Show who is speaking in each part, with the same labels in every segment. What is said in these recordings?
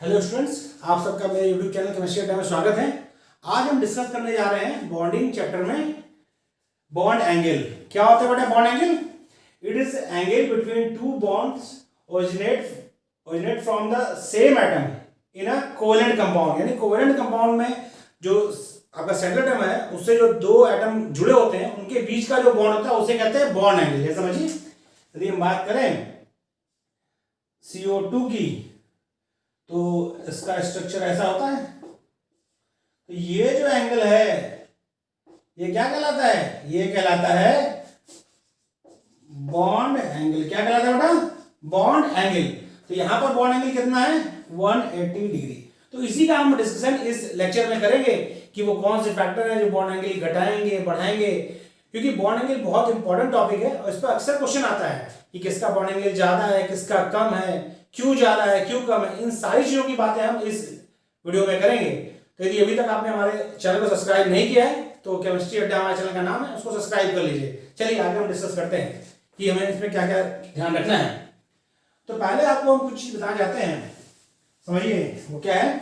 Speaker 1: Hello students, आप सबका मेरे यूट्यूब चैनल केमिस्ट्री अड्डा में स्वागत है। आज हम डिस्कस करने जा रहे हैं बॉन्डिंग चैप्टर में बॉन्ड एंगल। क्या होता है बेटा bond angle? It is angle between two bonds originate from the same atom in a covalent compound. यानी कोवेलेंट कंपाउंड में जो आपका सेंट्रल एटम है उससे जो दो एटम जुड़े होते हैं उनके बीच का जो बॉन्ड होता है उसे कहते हैं बॉन्ड एंगल। ये समझिए, यदि हम बात करें CO2 की तो इसका स्ट्रक्चर ऐसा होता है। तो ये जो एंगल है ये क्या कहलाता है? ये कहलाता है बॉन्ड एंगल। क्या कहलाता है बेटा? Bond angle. तो यहां पर बॉन्ड एंगल कितना है? 180 डिग्री। तो इसी का हम डिस्कशन इस लेक्चर में करेंगे कि वो कौन से फैक्टर हैं जो बॉन्ड एंगल घटाएंगे बढ़ाएंगे, क्योंकि बॉन्ड एंगल बहुत इंपॉर्टेंट टॉपिक है और इस पर अक्सर क्वेश्चन आता है कि किसका बॉन्ड एंगल ज्यादा है, किसका कम है, क्यों ज्यादा है, क्यों कम है। इन सारी चीजों की बातें हम इस वीडियो में करेंगे। तो यदि अभी तक आपने हमारे चैनल को सब्सक्राइब नहीं किया है तो केमिस्ट्री अड्डा हमारे चैनल का नाम है, उसको सब्सक्राइब कर लीजिए। चलिए आगे हम डिस्कस करते हैं कि हमें इसमें क्या क्या ध्यान रखना है। तो पहले आपको हम कुछ चीज बताना चाहते हैं, समझिए वो क्या है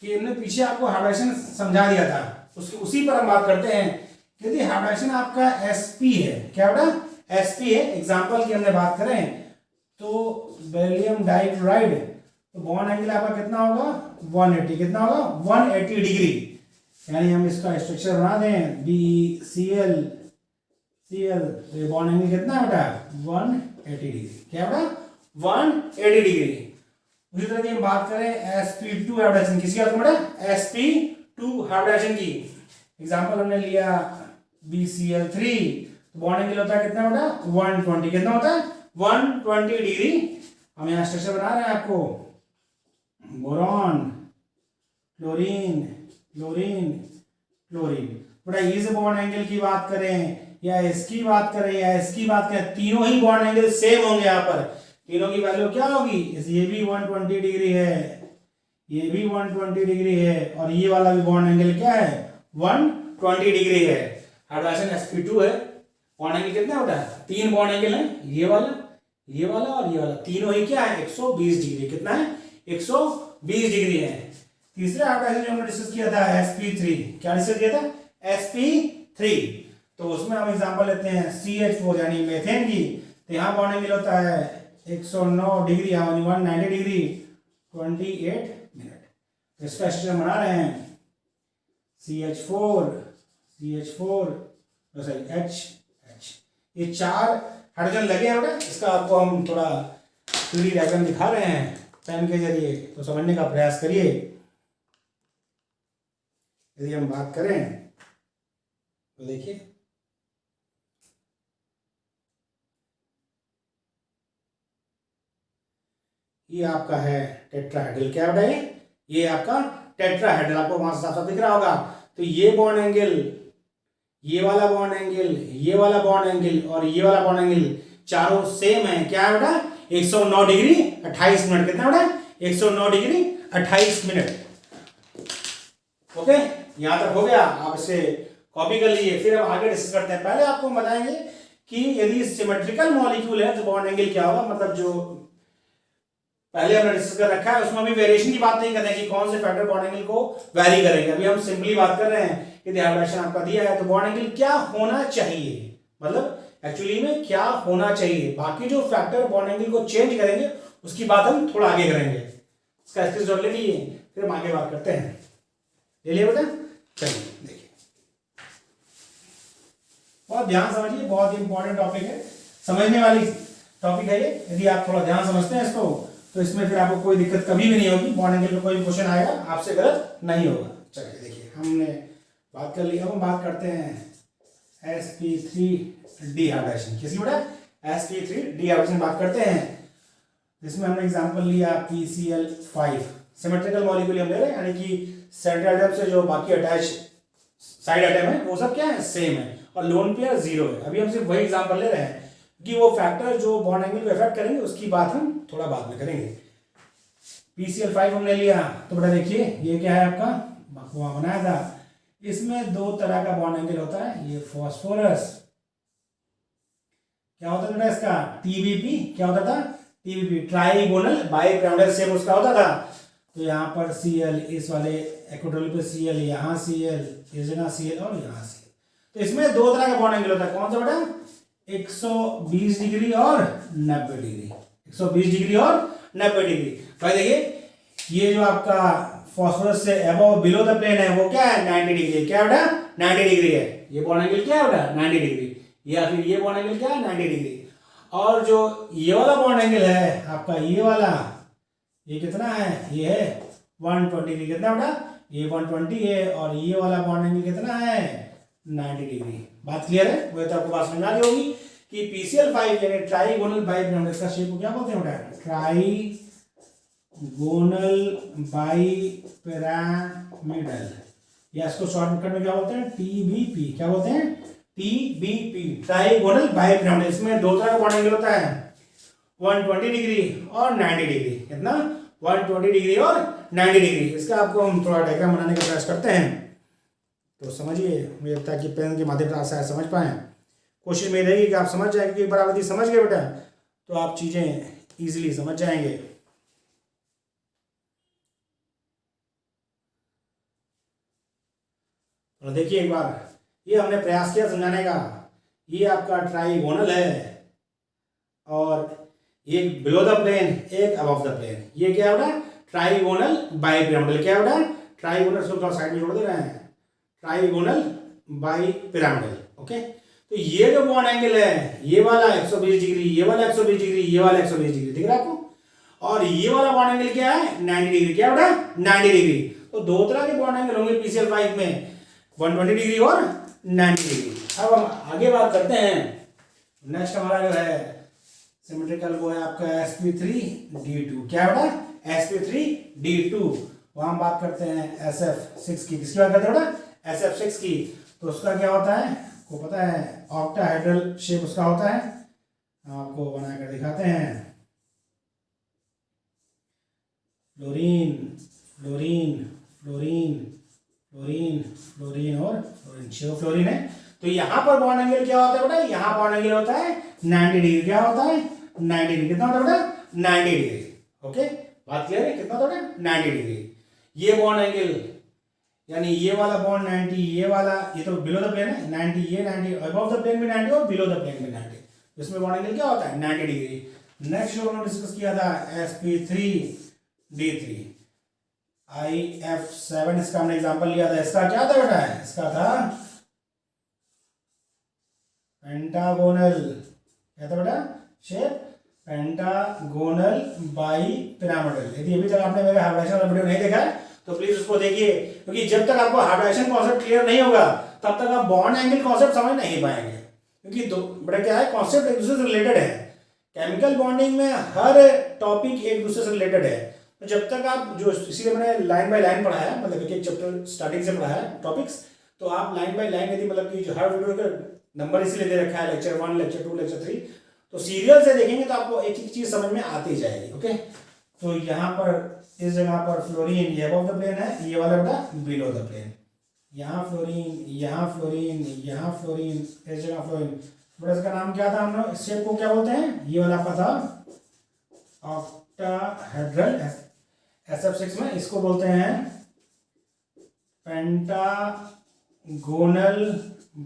Speaker 1: कि हमने पीछे आपको हाइब्रिडेशन समझा दिया था, उसकी उसी पर हम बात करते हैं। यदि हाइब्रिडेशन आपका sp है, क्या बेटा sp है, एग्जांपल की हमने बात करें तो बेरिलियम डाइक्लोराइड, तो बॉन्ड एंगल आपका कितना होगा? 180। कितना होगा? 180 डिग्री। यानी हम इसका स्ट्रक्चर बना दें BeCl, तो ये बॉन्ड एंगल कितना है बेटा? 180 डिग्री। क्या बेटा? 180 डिग्री। उसी तरह की हम बात करें sp2 हाइब्रिडेशन, किसकी बात बेटा? sp2 हाइब्रिडेशन की। एग्जांपल हमने लिया BCl3, तो बॉन्ड एंगल होता है कितना बेटा? 120। कितना होता है? 120 डिग्री। हम यहाँ स्ट्रक्चर बना रहे हैं आपको, बोरॉन, क्लोरीन, क्लोरीन, क्लोरीन। बेटा इस बॉन्ड एंगल की बात करें या इसकी बात करें या इसकी बात करें, तीनों ही बॉन्ड एंगल सेम होंगे। यहाँ पर तीनों की वैल्यू क्या होगी? ये भी 120 डिग्री है, ये भी 120 डिग्री है और ये वाला भी बॉन्ड एंगल क्या है? 120 डिग्री है। हाइड्रोजन sp2 है। बॉन्ड एंगल कितना होता है? तीन बॉन्ड एंगल है, ये वाला, ये वाला और ये वाला, तीनों ही क्या है? 120 डिग्री। कितना है? 120 डिग्री है। तीसरा हाइड्रोजन जो हमने डिस्कस किया था sp3, क्या डिस्कस किया था? sp3। तो उसमें हम एग्जांपल लेते हैं CH4 यानी मीथेन की। तो यहाँ बॉन्ड एंगल होता है 109 डिग्री, यानी 190 डिग्री 28 मिनट। इसका स्ट्रक्चर बना रहे हैं CH4 H। ये चार हाइड्रोजन लगे हैं बेटा। इसका आपको हम थोड़ा 3D डायग्राम दिखा रहे हैं पेन के जरिए, तो समझने का प्रयास करिए। यदि हम बात करें तो देखिए ये आपका है टेट्राहेड्रल। क्या बेटा? ये आपका टेट्राहेड्रल, आपको वहां से साफ साफ दिख रहा होगा। तो ये बॉन्ड एंगल, ये वाला बॉन्ड एंगल, ये वाला बॉन्ड एंगल और ये वाला बॉन्ड एंगल चारों सेम है। क्या है बेटा? 109 डिग्री 28 मिनट। कितना बेटा? 109 डिग्री 28 मिनट। ओके, यहां तक हो गया। आप इसे कॉपी कर लीजिए, फिर हम आगे डिस्कस करते हैं। पहले आपको बताएंगे कि यदि सिमेट्रिकल मॉलिक्यूल है तो बॉन्ड एंगल क्या होगा। मतलब जो पहले हमने डिस्कस कर रखा है उसमें अभी वेरिएशन की बात नहीं कर रहे हैं कि कौन से फैक्टर बॉन्ड एंगल को वैरी करेंगे। अभी हम सिंपली बात कर रहे हैं कि हाइब्रिडेशन आपका दिया है तो बॉन्ड एंगल क्या होना चाहिए, मतलब एक्चुअली में क्या होना चाहिए। बाकी जो फैक्टर बॉन्ड एंगल को चेंज करेंगे उसकी बात हम थोड़ा आगे करेंगे। इसका स्क्रीनशॉट ले लीजिए, फिर हम आगे बात करते हैं। ले लिया बेटा? चलिए देखिए, बहुत ध्यान समझिए, बहुत इंपॉर्टेंट टॉपिक है, समझने वाली टॉपिक है ये। यदि आप थोड़ा ध्यान समझते हैं इसको तो इसमें फिर आपको कोई दिक्कत कभी भी नहीं होगी। बॉन्ड एंगल में कोई क्वेश्चन आएगा आपसे गलत नहीं होगा। चलिए देखिए, हमने बात कर ली। अब हम बात करते हैं sp3 हाइब्रिडेशन। किसकी बेटा? sp3 हाइब्रिडेशन बात करते हैं। इसमें हमने एग्जांपल लिया PCl5। सिमेट्रिकल मॉलिक्यूल हम ले रहे हैं, यानी कि सेंट्रल एटम से जो बाकी अटैच साइड एटम है वो सब क्या है? सेम है और लोन पेयर 0 है। अभी हम सिर्फ वही एग्जांपल ले रहे हैं कि वो फैक्टर जो बॉन्ड एंगल को इफेक्ट करेंगे उसकी बात हम थोड़ा बाद में करेंगे। PCl5 हमने लिया तो बेटा देखिए ये क्या है आपका? वहां बनाया था। इसमें दो तरह का बॉन्ड एंगल होता है। ये फास्फोरस क्या होता है बेटा? इसका TBP क्या होता था? टीबीपी, ट्राइगोनल बाइपिरामिडल शेप उसका होता था। तो यहाँ पर Cl, इस वाले इक्वेटोरियल पे Cl, यहाँ Cl, इस जगह Cl और यहाँ Cl। तो इसमें दो तरह का बॉन्ड एंगल होता है, कौन सा बेटा? 120 डिग्री और 90 डिग्री, 120 डिग्री और 90 डिग्री। भाई देखिए ये जो आपका फास्फोरस से अबव बिलो द प्लेन है वो क्या है? 90 डिग्री। क्या बेटा? 90 डिग्री है। ये बॉन्ड एंगल क्या है बेटा? 90 डिग्री। या फिर ये बॉन्ड एंगल क्या है? 90 डिग्री। और जो ये वाला बॉन्ड एंगल है आपका, ये वाला, ये कितना है? ये है 120 डिग्री। कितना बेटा? ये 120 है। और ये वाला बॉन्ड एंगल कितना है? 90 डिग्री। बात क्लियर है? वो तो आपको बात समझ आ गई होगी कि PCl5 यानी ट्राइगोनल बाइपिरामिडल, इसका शेप को क्या बोलते हैं बेटा? ट्राइगोनल बाइपिरामिडल, या इसको शॉर्टकट में क्या बोलते हैं? TBP। क्या बोलते हैं? TBP, trigonal bipyramidal. इसमें दो तरह का बॉन्ड एंगल होता है, 120 डिग्री और 90 डिग्री। कितना? 120 डिग्री और 90 डिग्री। इसका आपको हम थोड़ा डायग्राम बनाने का प्रयास करते हैं, तो समझिए। मुझे लगता है कि पेन के माध्यम से आप समझ पाए। कोशिश में रहेगी कि आप समझ जाएंगे, कि बराबर यदि समझ गए बेटा तो आप चीज़ें ईजिली समझ जाएंगे। तो देखिए एक बार, ये हमने प्रयास किया समझाने का। ये आपका ट्राइगोनल है और एक बिलो द प्लेन, एक अबव द प्लेन। ये क्या होगा? Trigonal bipyramidal. क्या होगा? ट्राइगोनल, इसको थोड़ा साइड में जोड़ दे रहे हैं, ट्राइगोनल बाइपिरामिडल। ओके, तो ये जो बॉन्ड एंगल है, ये वाला 120 डिग्री, ये वाला 120 डिग्री, ये वाला 120 डिग्री, दिख रहा है आपको? और ये वाला बॉन्ड एंगल क्या है? 90 डिग्री। क्या होगा? 90 डिग्री। तो दो तरह के बॉन्ड एंगल होंगे PCl5 में, 120 डिग्री और 90 डिग्री। अब हम आगे बात करते हैं। नेक्स्ट हमारा जो है सिमेट्रिकल, वो है आपका sp3d2। क्या होगा? sp3d2। वहां हम बात करते हैं SF6 की। किसकी बात करते हैं बेटा? SF6 की। तो उसका क्या होता है को पता है? ऑक्टाहेड्रल शेप उसका होता है। आपको बनाकर दिखाते हैं। Fluorine, fluorine, fluorine, fluorine, fluorine और फ्लोरीन, 6 फ्लोरीन है। तो यहाँ पर बॉन्ड एंगल क्या होता है बेटा? यहाँ बॉन्ड एंगल होता है 90 डिग्री। क्या होता है? 90 डिग्री। कितना होता है बेटा? 90 डिग्री। ओके, बात क्लियर है? कितना होता है? 90 डिग्री। ये बॉन्ड एंगल यानी ये वाला बॉन्ड 90, ये वाला, ये तो बिलो द प्लेन है 90, ये 90, अबव द प्लेन भी 90 और बिलो द प्लेन भी 90। इसमें बॉन्ड एंगल क्या होता है? 90 डिग्री। नेक्स्ट जो हमने डिस्कस किया था sp3d3, IF7, इसका हमने एग्जांपल लिया था। इसका क्या था बेटा? इसका था पेंटागोनल। क्या था बेटा? Shape pentagonal bipyramidal. यदि अभी तक आपने मेरे हाइब्रिडेशन वाला वीडियो नहीं देखा है तो प्लीज उसको देखिए, क्योंकि जब तक आपको हाइब्रिडेशन कॉन्सेप्ट क्लियर नहीं होगा तब तक आप बॉन्ड एंगल कॉन्सेप्ट समझ नहीं पाएंगे। क्योंकि दो बड़ा क्या है, कॉन्सेप्ट एक दूसरे से रिलेटेड है। केमिकल बॉन्डिंग में हर टॉपिक एक दूसरे से रिलेटेड है। तो जब तक आप जो, इसीलिए मैंने लाइन बाय लाइन पढ़ाया, मतलब एक एक चैप्टर स्टार्टिंग से पढ़ाया टॉपिक्स। तो आप लाइन बाय लाइन यदि मतलब कि जो हर वीडियो का नंबर इसीलिए दे रखा है, लेक्चर 1, लेक्चर 2, लेक्चर 3, तो सीरियल से देखेंगे तो आपको एक एक चीज समझ में आती जाएगी। ओके, तो यहाँ पर इस जगह पर फ्लोरीन ये अबव द प्लेन है, ये वाला बेटा बिलो द प्लेन। यहाँ फ्लोरीन, यहाँ फ्लोरीन, यहाँ फ्लोरीन, इस जगह फ्लोरीन। बेटा इसका नाम क्या था? हम लोग इस शेप को क्या बोलते हैं? ये वाला आपका था ऑक्टाहेड्रल। SF6 में इसको बोलते हैं पेंटागोनल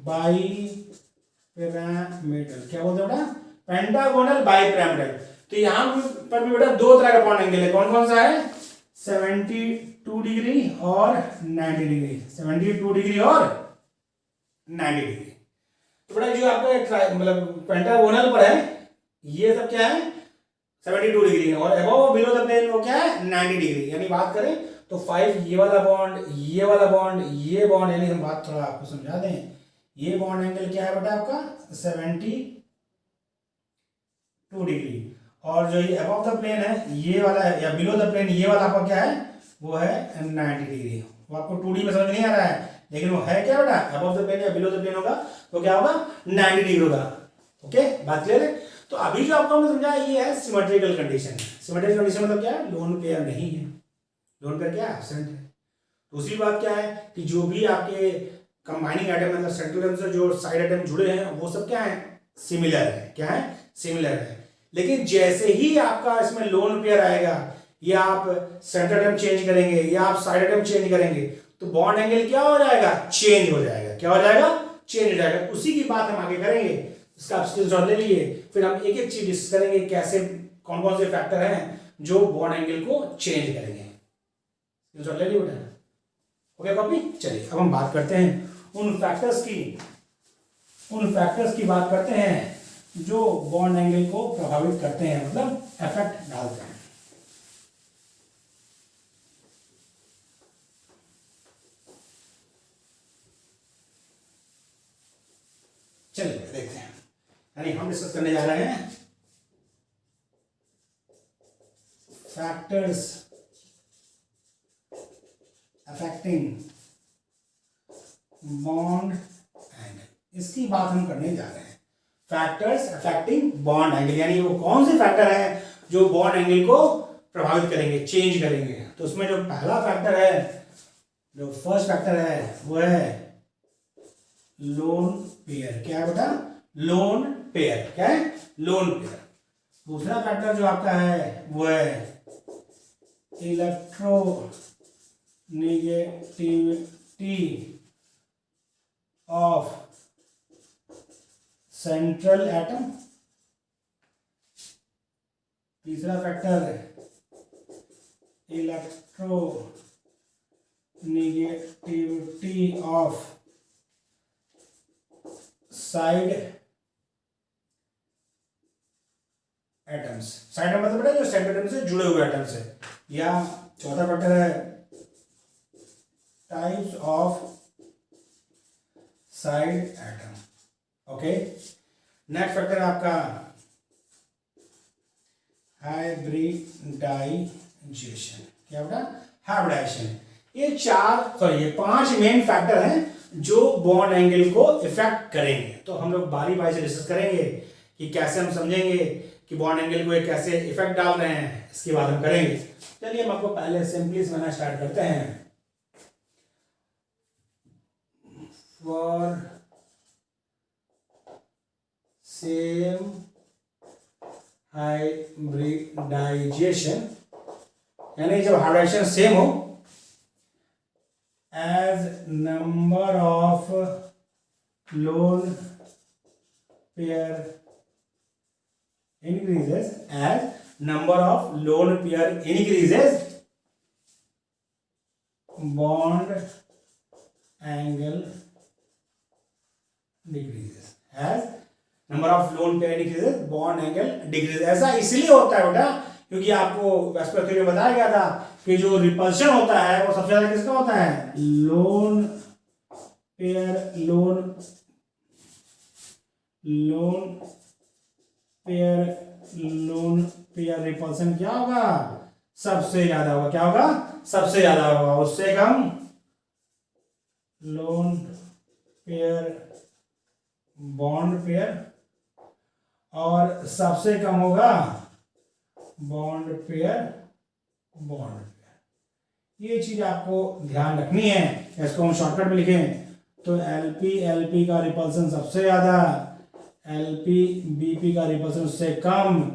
Speaker 1: बाइपिरामिडल। क्या बोलते हैं बेटा? Pentagonal bipyramidal. तो यहाँ पर भी बेटा दो तरह का बॉन्ड एंगल है। कौन कौन सा है? 72 डिग्री और 90 डिग्री। 72 डिग्री और 90 डिग्री। तो बेटा जो आपका मतलब पेंटागोनल पर है, ये सब क्या है? 72 डिग्री। और अबव बिलो द प्लेन वो क्या है? 90 डिग्री। यानी बात करें तो 5, ये वाला बॉन्ड, ये वाला बॉन्ड, ये बॉन्ड, यानी हम बात थोड़ा आपको समझा दें। ये बॉन्ड एंगल क्या है बेटा आपका? 72 डिग्री। और जो ये अबव द प्लेन है, ये वाला है, या बिलो द प्लेन, ये वाला आपका क्या है? वो है 90 डिग्री। वो आपको 2D में समझ नहीं आ रहा है, लेकिन वो है क्या बेटा? अबव द प्लेन या बिलो द प्लेन होगा तो क्या होगा? 90 डिग्री होगा। ओके, बात क्लियर है? तो अभी जो आपको हमने समझा ये है सिमेट्रिकल कंडीशन। सिमेट्रिकल कंडीशन मतलब क्या है? लोन पेयर नहीं है, लोन पेयर क्या है? एब्सेंट है। दूसरी बात क्या है कि जो भी आपके कंबाइनिंग आइटम मतलब सेंट्रल से जो साइड आइटम जुड़े हैं वो सब क्या है? सिमिलर है। क्या है? सिमिलर है। लेकिन जैसे ही आपका इसमें लोन पेयर आएगा, या आप सेंटर एटम चेंज करेंगे या आप साइड एटम चेंज करेंगे, तो बॉन्ड एंगल क्या हो जाएगा, चेंज हो जाएगा। क्या हो जाएगा, चेंज हो जाएगा। उसी की बात हम आगे करेंगे। इसका आप स्क्रीनशॉट ले लीजिए, फिर हम एक एक चीज डिस्कस करेंगे, कैसे कौन कौन से फैक्टर हैं जो बॉन्ड एंगल को चेंज करेंगे। स्क्रीनशॉट ले लीजिए बेटा, ओके कॉपी। चलिए अब हम बात करते हैं उन फैक्टर्स की बात करते हैं जो बॉन्ड एंगल को प्रभावित करते हैं, मतलब इफेक्ट डालते हैं। चलिए देखते हैं, यानी हम डिस्कस करने जा रहे हैं फैक्टर्स अफेक्टिंग बॉन्ड एंगल। इसकी बात हम करने जा रहे हैं, फैक्टर्स अफेक्टिंग बॉन्ड एंगल, यानी वो कौन से फैक्टर हैं जो बॉन्ड एंगल को प्रभावित करेंगे, चेंज करेंगे। तो उसमें जो पहला फैक्टर है, जो फर्स्ट फैक्टर है, वो है लोन पेयर। क्या है बेटा, लोन पेयर। क्या है, लोन पेयर। दूसरा फैक्टर जो आपका है वो है इलेक्ट्रोनेगेटिविटी ऑफ सेंट्रल एटम। तीसरा फैक्टर है electronegativity of side atoms. Side atom मतलब जो सेंटर एटम से जुड़े हुए एटम्स है। या चौथा फैक्टर है types of side atom. Okay, next factor है आपका हाइब्रिडाइजेशन। क्या बेटा, हाइब्रिडाइजेशन। ये पांच मेन फैक्टर हैं जो बॉन्ड एंगल को इफेक्ट करेंगे। तो हम लोग बारी बारी से डिस्कस करेंगे कि कैसे हम समझेंगे कि बॉन्ड एंगल को कैसे इफेक्ट डाल रहे हैं, इसकी बात हम करेंगे। चलिए हम आपको पहले सिंपली समझना स्टार्ट करते हैं। फॉर सेम हाइब्रिडाइजेशन, यानी जब हाइब्रिडाइजेशन सेम हो, as number of lone pair increases, as number of lone pair increases, bond angle decreases. As number of lone pair increases, bond angle decreases. ऐसा इसलिए होता है बेटा क्योंकि आपको वेस्पर थ्योरी में बताया गया था कि जो रिपल्शन होता है वो सबसे ज्यादा किसका होता है, lone pair. Lone pair repulsion क्या होगा, सबसे ज्यादा होगा। क्या होगा, सबसे ज्यादा होगा। उससे कम लोन पेयर बॉन्ड पेयर, और सबसे कम होगा बॉन्ड पेयर बॉन्ड पेयर। ये चीज आपको ध्यान रखनी है। इसको हम शॉर्टकट में लिखें तो एलपी का रिपल्सन सबसे ज्यादा, बीपी का रिपल्सन उससे कम,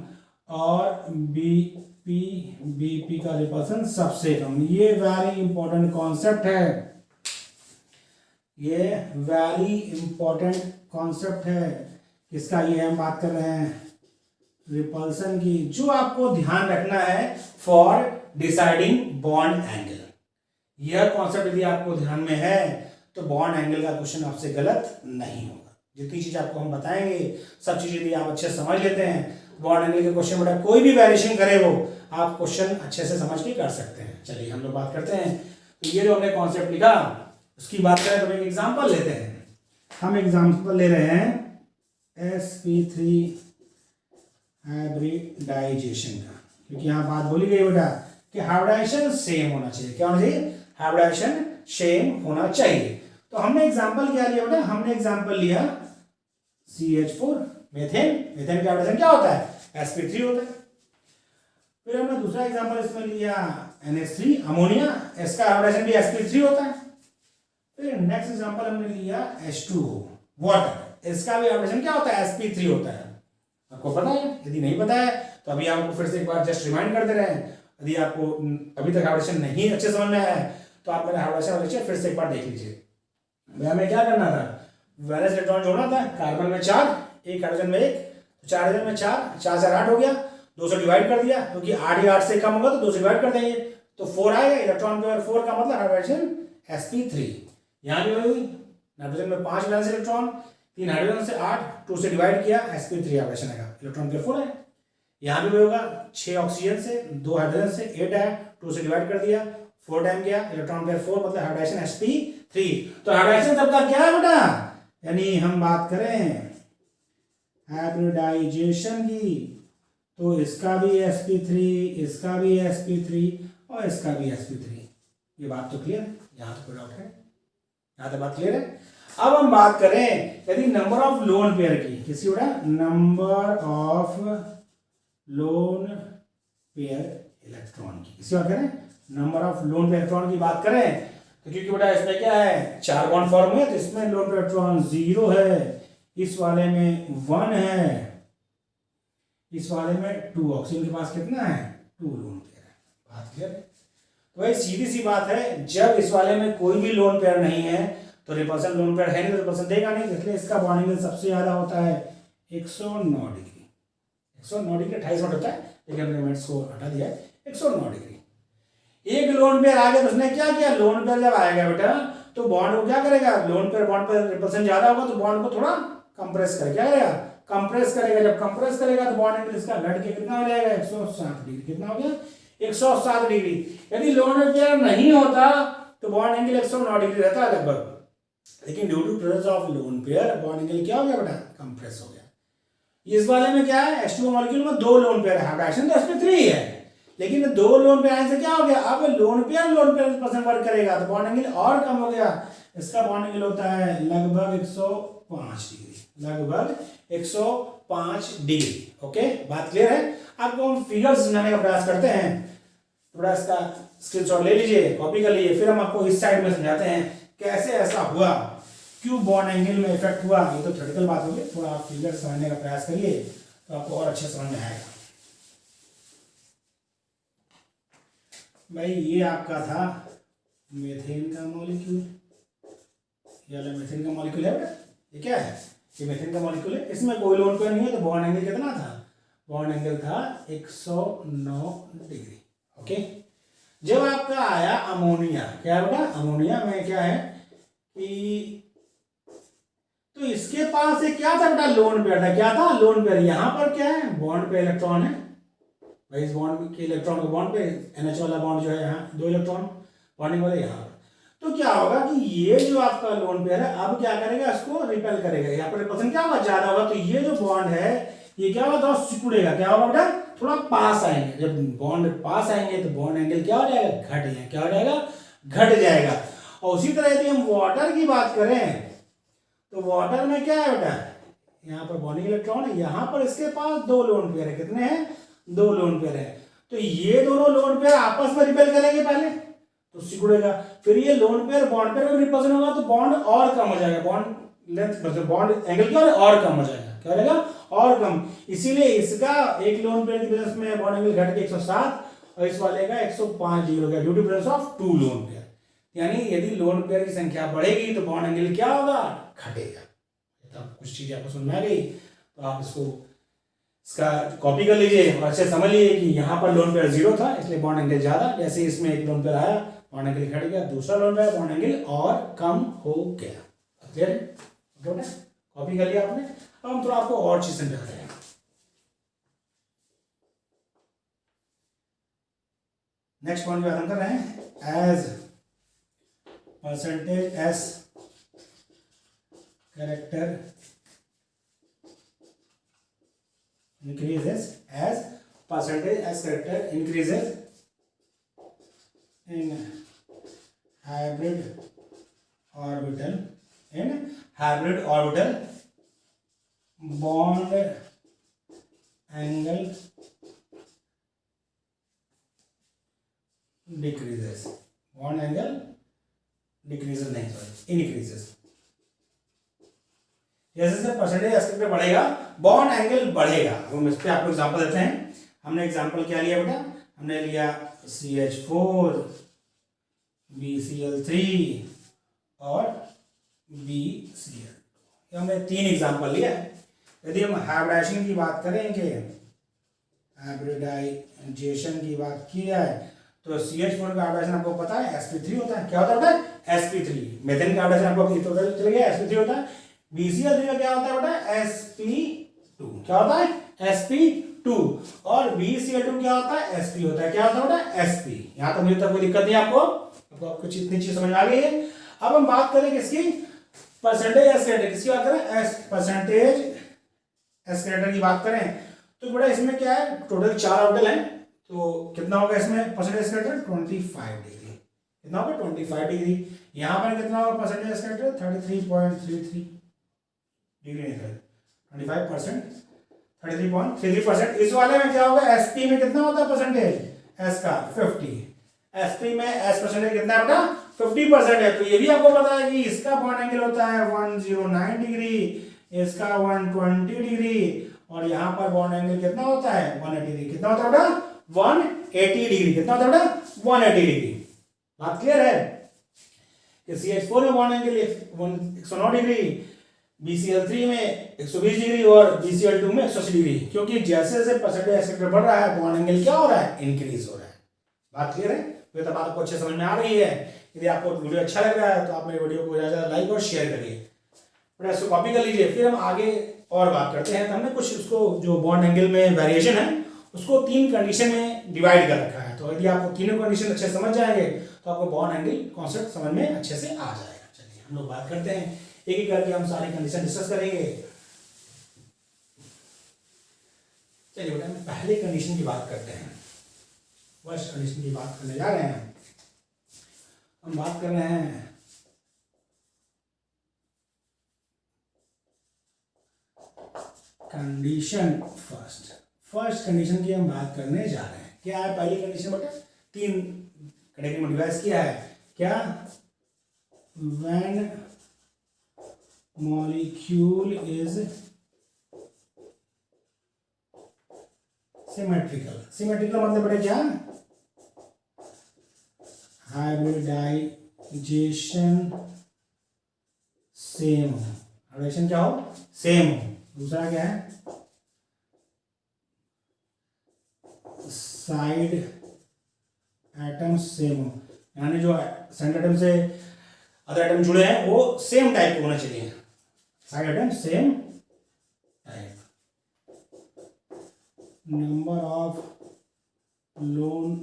Speaker 1: और बीपी का रिपल्सन सबसे कम। ये वेरी इंपॉर्टेंट कॉन्सेप्ट है। ये वेरी इंपॉर्टेंट कॉन्सेप्ट है। किसका, ये हम बात कर रहे हैं रिपल्सन की, जो आपको ध्यान रखना है फॉर डिसाइडिंग बॉन्ड एंगल। यह कॉन्सेप्ट यदि आपको ध्यान में है तो बॉन्ड एंगल का क्वेश्चन आपसे गलत नहीं होगा। जितनी चीज आपको हम बताएंगे सब चीज यदि आप अच्छे समझ लेते हैं, बॉन्ड एंगल के क्वेश्चन बेटा कोई भी वेरिएशन करे वो आप क्वेश्चन अच्छे से समझ के कर सकते हैं। चलिए हम लोग बात करते हैं। तो ये जो हमने कॉन्सेप्ट लिखा उसकी बात करें तो एक एग्जाम्पल लेते हैं। हम एग्जाम्पल ले रहे हैं sp3 हाइब्रिडाइजेशन का, क्योंकि यहाँ बात बोली गई बेटा कि हाइब्रिडाइजेशन सेम होना चाहिए। क्या होना चाहिए, हाइब्रिडाइजेशन सेम होना चाहिए। तो हमने एग्जांपल क्या लिया बेटा, हमने एग्जांपल लिया CH4 मीथेन। मीथेन का हाइब्रिडाइजेशन क्या होता है, sp3 होता है। फिर हमने दूसरा एग्जांपल इसमें लिया NH3 अमोनिया, इसका हाइब्रिडाइजेशन भी sp3 होता है। फिर नेक्स्ट एग्जांपल हमने लिया H2O वाटर, इसका भी हाइब्रिडेशन क्या होता है, sp3 होता है। आपको पता है, यदि नहीं पता है तो अभी आपको फिर से एक बार जस्ट रिमाइंड कर दे रहे हैं। यदि आपको अभी तक हाइब्रिडेशन नहीं अच्छे समझ में आया है तो आप मेरे हाइब्रिडेशन लेक्चर फिर से एक बार देख लीजिए। भैया हमें क्या करना था, वैलेंस इलेक्ट्रॉन जोड़ना था, कार्बन में 4, एक हाइड्रोजन में 1, तो 4 हाइड्रोजन में 4, 4 से 8 हो गया, 2 से डिवाइड कर दिया क्योंकि 8 या 8 से कम होगा तो 2 से डिवाइड कर देंगे तो 4 आएगा। इलेक्ट्रॉन पेयर 4 का मतलब हाइड्रोजन sp3। यहाँ भी हुई नाइट्रोजन में 5 वैलेंस इलेक्ट्रॉन, 3 हाइड्रोजन से 8, 2 से डिवाइड किया, sp3 हाइब्रिडेशन आएगा, इलेक्ट्रॉन पेयर 4 है। यहाँ भी होगा 6 ऑक्सीजन से 2 हाइड्रोजन से 8 है, 2 से डिवाइड कर दिया, 4 टाइम गया, इलेक्ट्रॉन पेयर 4 मतलब हाइब्रिडेशन sp3। तो हाइब्रिडेशन सबका क्या है बेटा, यानी हम बात करें हाइब्रिडाइजेशन की तो इसका भी sp3, इसका भी sp3 और इसका भी sp3। ये बात तो क्लियर है, यहाँ तो कोई डाउट है, यहाँ तो बात क्लियर है। अब हम बात करें यदि नंबर ऑफ लोन पेयर की, किसी बेटा number of lone pair electron की, किसी बात करें number of lone pair electron की बात करें तो क्योंकि बेटा इसमें क्या है 4 बॉन्ड फॉर्म हुए तो इसमें लोन पेयर इलेक्ट्रॉन 0 है, इस वाले में 1 है, इस वाले में 2, ऑक्सीजन के पास कितना है 2 लोन पेयर है। बात क्लियर है। तो भाई सीधी सी बात है, जब इस वाले में कोई भी लोन पेयर नहीं है तो रिपल्सन लोन पेयर है नहीं तो रिपल्सन देगा नहीं, इसलिए इसका बॉन्डिंग एंगल सबसे ज्यादा होता है 109 डिग्री। 109 डिग्री 28 मिनट होता है लेकिन हमने मिनट्स को हटा दिया है, 109 डिग्री। एक लोन पेयर आ गया तो उसने क्या किया, लोन पेयर जब आएगा बेटा तो बॉन्ड को क्या करेगा, लोन पेयर बॉन्ड पर रिपल्सन ज्यादा होगा तो बॉन्ड को थोड़ा कंप्रेस करेगा, क्या करेगा कंप्रेस करेगा। जब कंप्रेस करेगा तो बॉन्ड एंगल इसका घट के कितना हो जाएगा 107 डिग्री। कितना हो गया 107 डिग्री। यदि लोन पेयर नहीं होता तो बॉन्ड एंगल 109 डिग्री रहता है लगभग, लेकिन due to presence of lone pair bond angle क्या हो गया बेटा कंप्रेस हो गया। इस वाले में क्या है H2O मॉलिक्यूल में 2 लोन पेयर है, हाइब्रिडेशन तो sp3 है लेकिन 2 लोन पेयर आने से क्या हो गया, अब लोन पेयर परसेंट वर्क करेगा तो बॉन्ड एंगल और कम हो गया। इसका बॉन्ड एंगल होता है लगभग 105 डिग्री, लगभग 105 डिग्री। ओके बात क्लियर है। आपको हम फिगर्स समझाने का प्रयास करते हैं, थोड़ा इसका स्क्रीनशॉट ले लीजिए, कॉपी कर लीजिए, फिर हम आपको इस साइड में समझाते हैं कैसे ऐसा हुआ, क्यों बॉन्ड एंगल में इफेक्ट हुआ। ये तो थ्योरेटिकल बात होगी, थोड़ा आप फिगर समझने का प्रयास करिए तो आपको और अच्छे समझ में आएगा। भाई ये आपका था मीथेन का मॉलिक्यूल, ये वाला मीथेन का मॉलिक्यूल है बेटा, ये क्या है, ये मीथेन का मॉलिक्यूल है, इसमें कोई लोन पेयर नहीं है तो बॉन्ड एंगल कितना था, बॉन्ड एंगल था 109 डिग्री। ओके जब आपका आया अमोनिया, क्या बेटा अमोनिया में क्या है कि तो इसके पास एक क्या था बेटा लोन पेयर था, क्या था लोन पेयर। यहां पर क्या है बॉन्ड पे इलेक्ट्रॉन है, भाई इस बॉन्ड के इलेक्ट्रॉन को बॉन्ड पे NH वाला बॉन्ड जो है यहाँ 2 इलेक्ट्रॉन बॉन्डिंग वाले यहाँ पर, तो क्या होगा कि ये जो आपका लोन पेयर है अब क्या करेगा इसको रिपेल करेगा, यहाँ पर रिपल्सन क्या होगा ज्यादा होगा तो ये जो बॉन्ड है ये क्या होगा थोड़ा सिकुड़ेगा, क्या होगा बेटा थोड़ा पास आएंगे, जब बॉन्ड पास आएंगे तो बॉन्ड एंगल क्या हो जाएगा घट जाएगा, क्या हो जाएगा घट जाएगा। और उसी तरह यदि हम वाटर की बात करें तो वाटर में क्या है बेटा, यहाँ पर बॉन्डिंग इलेक्ट्रॉन है, यहाँ पर इसके पास 2 लोन पेयर है, कितने हैं 2 लोन पेयर है, तो ये दोनों लोन पेयर आपस में रिपेल करेंगे पहले तो सिकुड़ेगा, फिर ये लोन पेयर बॉन्ड पेयर में रिपल्सन होगा तो बॉन्ड और कम हो जाएगा, बॉन्ड लेंथ मतलब बॉन्ड एंगल क्या और कम हो जाएगा, क्या हो जाएगा और कम। इसीलिए इसका एक लोन पेयर की प्रेजेंस में बॉन्ड एंगल घट के 107 और इस वाले का 105 डिग्री हो गया due to presence of 2 lone pair. यानी यदि लोन पेयर की संख्या बढ़ेगी तो बॉन्ड एंगल क्या होगा घटेगा। तो कुछ चीजें आपको समझ में आ गई तो आप इसका कॉपी कर लीजिए और अच्छे समझ लीजिए कि यहाँ पर लोन पेयर 0 था इसलिए बॉन्ड एंगल ज्यादा, जैसे इसमें एक लोन पेयर आया बॉन्ड एंगल घट गया, दूसरा लोन पेयर बॉन्ड एंगल और कम हो गया। क्लियर है, कॉपी कर लिया आपने। अब हम थोड़ा आपको और चीज समझाते हैं। नेक्स्ट पॉइंट बात हम कर रहे हैं as percentage s character increases as percentage as character increases in hybrid orbital bond angle decreases, bond angle decreases नहीं सॉरी increases। जैसे जैसे परसेंटेज एस कैरेक्टर बढ़ेगा बॉन्ड एंगल बढ़ेगा। अब हम इस पे आपको एग्जांपल देते हैं। हमने एग्जांपल क्या लिया बेटा, हमने लिया CH4 BCl3 और BCl। हमने 3 एग्जांपल लिया है। यदि हम हाइब्रिडाइजेशन की बात करेंगे, हाइब्रिडाइजेशन की बात की जाए तो CH4 का हाइब्रिडाइजेशन आपको पता है sp3 होता है। क्या होता है बेटा, sp3। मेथेन का हाइब्रिडाइजेशन आपको पता चल गया, sp3 होता है। BCl3 का क्या होता है बेटा, sp2। क्या होता है, sp2। और BCl2 क्या होता है, sp होता है। क्या होता है बेटा, sp। यहां तक मुझे कोई दिक्कत नहीं आपको कुछ इतनी चीज समझ आ गई है। अब हम बात करें किसकी, परसेंटेज एस्केलेटर। किसकी बात करें, परसेंटेज एस्केलेटर की बात करें तो बेटा इसमें क्या है, टोटल 4 ऑर्बिटल हैं। तो कितना होगा इसमें परसेंटेज एस्केलेटर, 25 डिग्री। कितना होगा, 25 डिग्री। यहां पर कितना होगा परसेंटेज एस्केलेटर, 33.33 डिग्री निकल 25%, 33.33%। इस वाले में क्या होगा, एसपी में कितना होता है परसेंटेज, एस का 50। एसपी में एस परसेंटेज कितना है बेटा, 50% है। तो ये भी आपको पता है कि इसका बॉन्ड एंगल होता है 109 डिग्री, इसका 120 डिग्री, और यहां पर बॉन्ड एंगल कितना होता है, 180 डिग्री। कितना होता है बेटा, 180 डिग्री। कितना होता है बेटा, 180 डिग्री। बात क्लियर है कि CH4 में बॉन्ड एंगल 109 डिग्री, BCl3 में 120 डिग्री और BCl2 में 180 डिग्री। क्योंकि जैसे जैसे परसेंटेज एस्केलेटर बढ़ रहा है बॉन्ड एंगल क्या हो रहा है, इंक्रीज हो रहा है। बात क्लियर है, तो ये तो बात आपको अच्छे समझ में आ रही है। यदि आपको वीडियो अच्छा लग रहा है तो आप मेरे वीडियो को ज़्यादा लाइक और शेयर करिए, बड़ा इसको कॉपी कर लीजिए। फिर हम आगे और बात करते हैं। तो हमने कुछ उसको जो बॉन्ड एंगल में वेरिएशन है उसको 3 कंडीशन में डिवाइड कर रखा है। तो यदि आपको तीनों कंडीशन अच्छे समझ जाएंगे तो आपको बॉन्ड एंगल कॉन्सेप्ट समझ में अच्छे से आ जाएगा। चलिए हम लोग बात करते हैं, एक एक करके हम सारी कंडीशन डिस्कस करेंगे। चलिए बेटा हम पहले कंडीशन की बात करते हैं। फर्स्ट कंडीशन की बात करने जा रहे हैं। हम बात कर रहे हैं कंडीशन फर्स्ट कंडीशन की हम बात करने जा रहे हैं। क्या है पहली कंडीशन बेटा, 3 कैटेगरी में डिवाइड किया है। क्या, व्हेन मॉलिक्यूल इज सिमेट्रिकल मतलब बेटा क्या, हाइब्रिडाइजेशन सेम हो, हाइब्रिडाइजेशन क्या हो, सेम हो। दूसरा क्या है, साइड एटम सेम हो, यानी जो सेंटर एटम से अदर एटम जुड़े हैं वो सेम टाइप के होना चाहिए। Side atom same type. Number of lone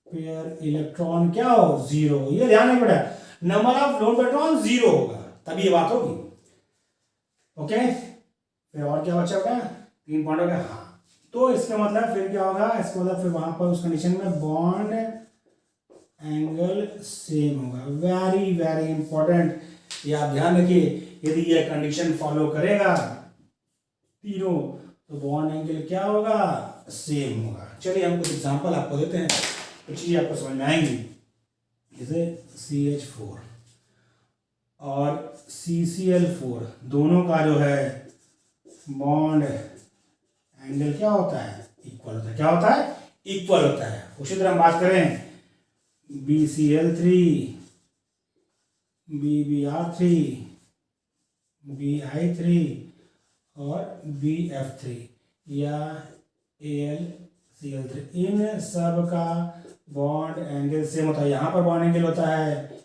Speaker 1: pair electron क्या हो, 0। ये ध्यान रखना बेटा, number of lone pair electron 0 होगा तभी ये बात होगी। ओके, फिर और क्या बचा होगा, 3 पॉइंट हो गया। हाँ, तो इसका मतलब फिर क्या होगा, इसका मतलब फिर वहां पर उस कंडीशन में बॉन्ड एंगल सेम होगा। वेरी वेरी इंपॉर्टेंट, ये आप ध्यान रखिए। यदि ये कंडीशन फॉलो करेगा तीनों तो बॉन्ड एंगल क्या होगा, सेम होगा। चलिए हम कुछ एग्जांपल आपको देते हैं, कुछ चीज़ें आपको समझ में आएंगी। जैसे CH4 और CCl4 दोनों का जो है बॉन्ड एंगल क्या होता है, इक्वल होता है। क्या होता है, इक्वल होता है। उसी तरह हम बात करें BCl3, BBr3, BI3 और BF3 या AlCl3, इन सब का बॉन्ड एंगल सेम होता है। यहाँ पर बॉन्ड एंगल होता है